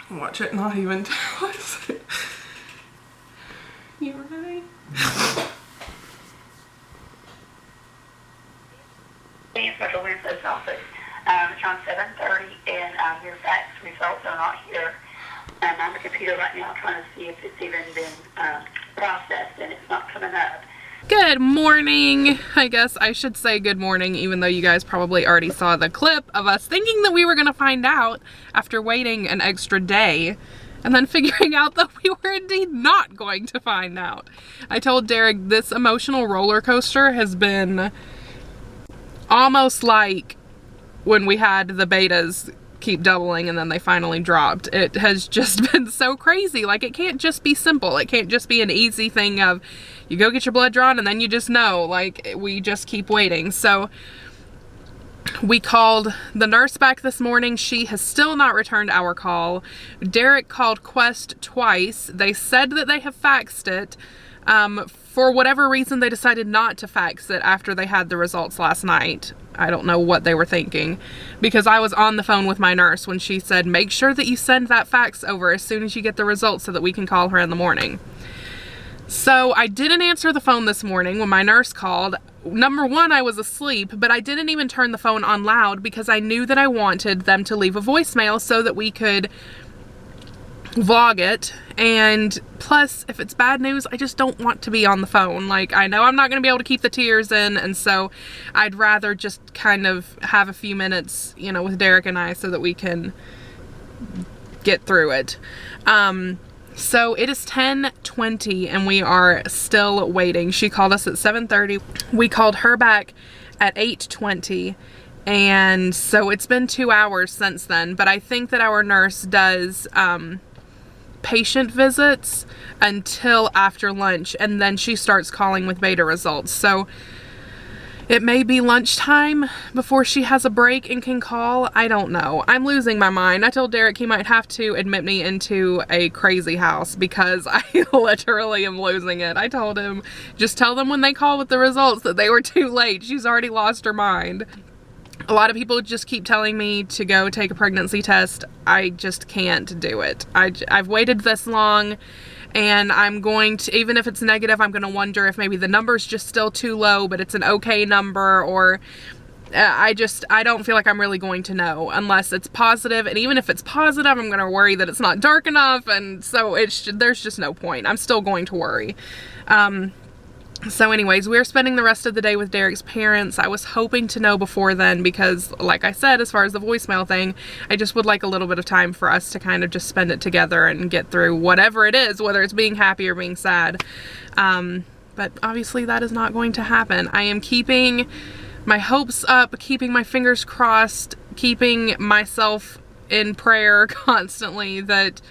Watch it not even tell us. You ready? Special Winslow's office. It's on 7:30 and your fax results are not here. I'm on the computer right now trying to see if it's even been processed, and it's not coming up. Good morning. I guess I should say good morning, even though you guys probably already saw the clip of us thinking that we were gonna find out after waiting an extra day and then figuring out that we were indeed not going to find out. I told Derek this emotional roller coaster has been almost like when we had the betas keep doubling and then they finally dropped. It has just been so crazy. Like, it can't just be simple. It can't just be an easy thing of you go get your blood drawn and then you just know. Like, we just keep waiting. So we called the nurse back this morning. She has still not returned our call. Derek called Quest twice. They said that they have faxed it. For whatever reason, they decided not to fax it after they had the results last night. I don't know what they were thinking, because I was on the phone with my nurse when she said, make sure that you send that fax over as soon as you get the results so that we can call her in the morning. So I didn't answer the phone this morning when my nurse called. Number one, I was asleep, but I didn't even turn the phone on loud because I knew that I wanted them to leave a voicemail so that we could vlog it. And plus, if it's bad news, I just don't want to be on the phone. Like, I know I'm not going to be able to keep the tears in, and so I'd rather just kind of have a few minutes, you know, with Derek and I so that we can get through it. So it is 10:20 and we are still waiting. She called us at 7:30. We called her back at 8:20. And so it's been 2 hours since then, but I think that our nurse does patient visits until after lunch, and then she starts calling with beta results. So it may be lunchtime before she has a break and can call. I don't know. I'm losing my mind. I told Derek he might have to admit me into a crazy house because I literally am losing it. I told him, just tell them when they call with the results that they were too late. She's already lost her mind. A lot of people just keep telling me to go take a pregnancy test. I just can't do it. I've waited this long, and I'm going to, even if it's negative, I'm going to wonder if maybe the number's just still too low, but it's an okay number, or I don't feel like I'm really going to know unless it's positive. And even if it's positive, I'm going to worry that it's not dark enough, and so there's just no point. I'm still going to worry. So anyways, we're spending the rest of the day with Derek's parents. I was hoping to know before then because, like I said, as far as the voicemail thing, I just would like a little bit of time for us to kind of just spend it together and get through whatever it is, whether it's being happy or being sad. But obviously that is not going to happen. I am keeping my hopes up, keeping my fingers crossed, keeping myself in prayer constantly that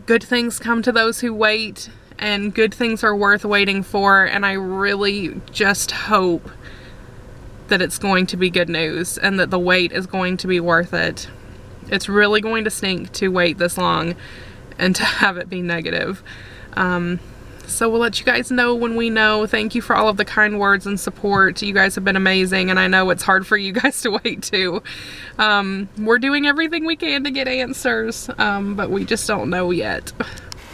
good things come to those who wait. And good things are worth waiting for, and I really just hope that it's going to be good news and that the wait is going to be worth it. It's really going to stink to wait this long and to have it be negative. So we'll let you guys know when we know. Thank you for all of the kind words and support. You guys have been amazing, and I know it's hard for you guys to wait too. We're doing everything we can to get answers, but we just don't know yet.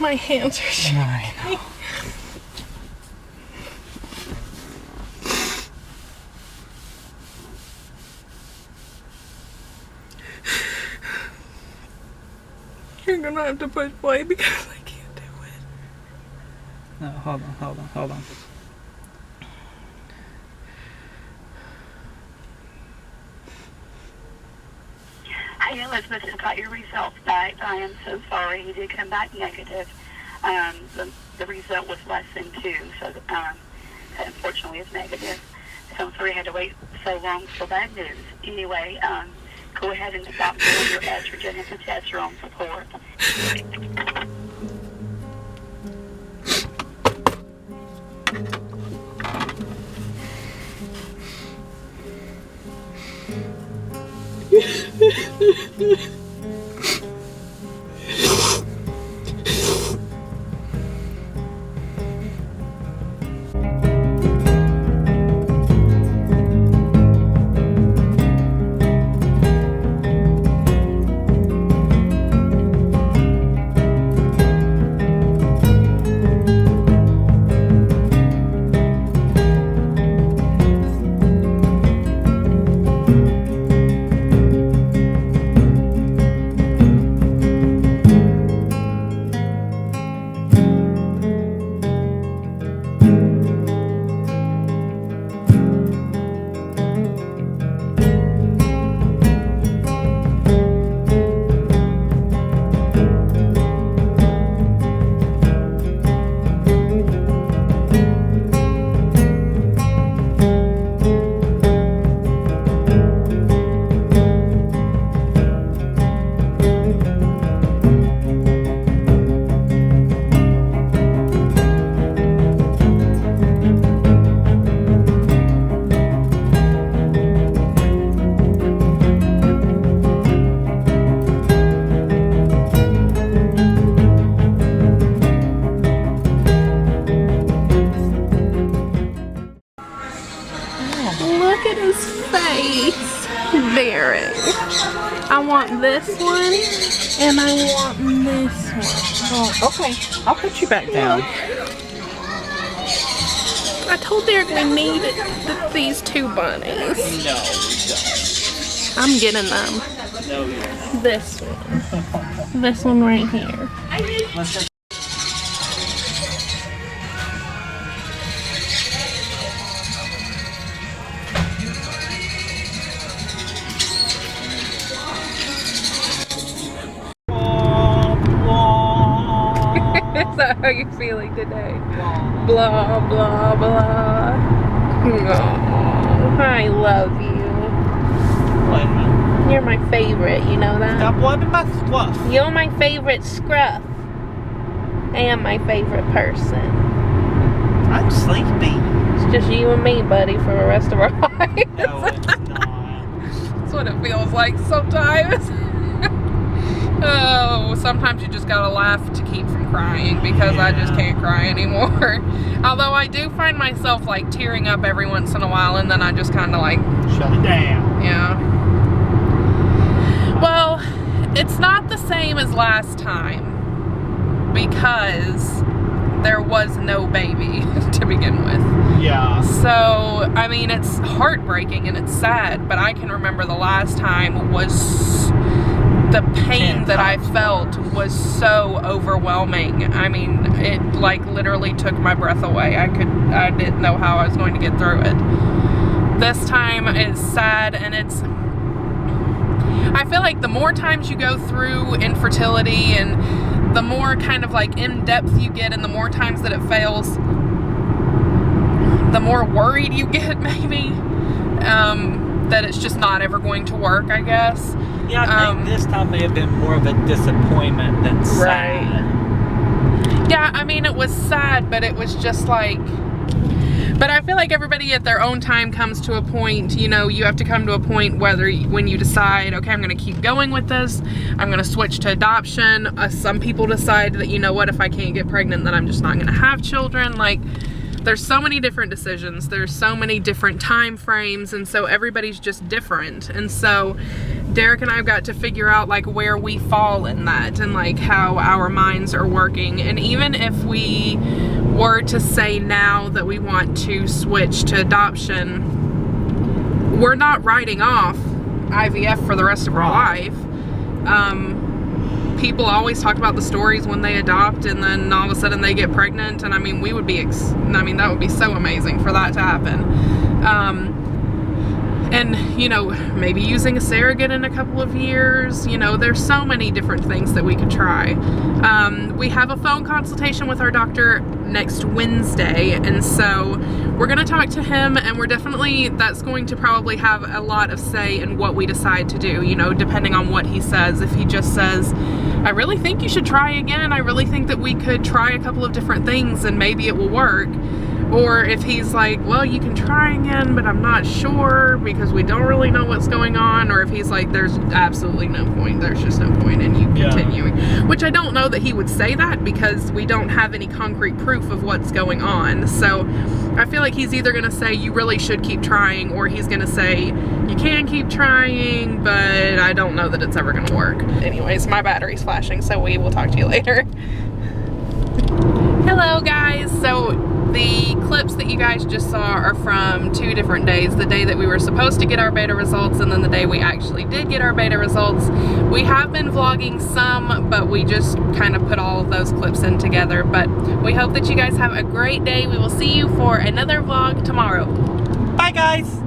My hands are shaking. I know. You're gonna have to push play because I can't do it. No, hold on. Hey, Elizabeth, I got your results back. I am so sorry. You did come back negative. The result was less than 2, so that unfortunately is negative. So I'm sorry I had to wait so long for bad news. Anyway, go ahead and stop doing your estrogen and progesterone support. I want this one, and I want this one. Oh, okay. I'll put you back down. I told Derek we needed these two bunnies. No, I'm getting them. no. This one. This one right here. Let's just Is that how you're feeling today? Blah, blah, blah. Oh, I love you. You're my favorite, you know that? Stop wiping my fluff. You're my favorite scruff. And my favorite person. I'm sleepy. It's just you and me, buddy, for the rest of our lives. No, it's not. That's what it feels like sometimes. Oh, sometimes you just gotta laugh to keep from crying because I just can't cry anymore. Although I do find myself like tearing up every once in a while, and then I just kind of like Shut it down. yeah. Well, it's not the same as last time because there was no baby to begin with. Yeah. So, I mean, it's heartbreaking and it's sad, but I can remember the last time was the pain that I felt was so overwhelming. I mean, it like literally took my breath away. I didn't know how I was going to get through it. This time is sad, and I feel like the more times you go through infertility and the more kind of like in-depth you get and the more times that it fails, the more worried you get maybe that it's just not ever going to work, I guess. Yeah, I think this time may have been more of a disappointment than sad. Right. Yeah, I mean, it was sad, but it was just like, but I feel like everybody at their own time comes to a point, you know, you have to come to a point when you decide, okay, I'm going to keep going with this, I'm going to switch to adoption. Some people decide that, you know what, if I can't get pregnant, then I'm just not going to have children. Like, there's so many different decisions, there's so many different time frames, and so everybody's just different. And so Derek and I have got to figure out like where we fall in that and like how our minds are working. And even if we were to say now that we want to switch to adoption, we're not writing off IVF for the rest of our life. People always talk about the stories when they adopt and then all of a sudden they get pregnant, and I mean, we would be, that would be so amazing for that to happen. And, you know, maybe using a surrogate in a couple of years, you know, there's so many different things that we could try. We have a phone consultation with our doctor next Wednesday, and so we're going to talk to him, and that's going to probably have a lot of say in what we decide to do, you know, depending on what he says. If he just says, I really think you should try again, I really think that we could try a couple of different things and maybe it will work. Or if he's like, well, you can try again, but I'm not sure because we don't really know what's going on. Or if he's like, there's absolutely no point, there's just no point in you continuing. Which I don't know that he would say that because we don't have any concrete proof of what's going on. So I feel like he's either going to say you really should keep trying, or he's going to say you can keep trying, but I don't know that it's ever going to work. Anyways, my battery's flashing, so we will talk to you later. Hello guys, so the clips that you guys just saw are from 2 different days. The day that we were supposed to get our beta results, and then the day we actually did get our beta results. We have been vlogging some, but we just kind of put all of those clips in together. But we hope that you guys have a great day. We will see you for another vlog tomorrow. Bye guys!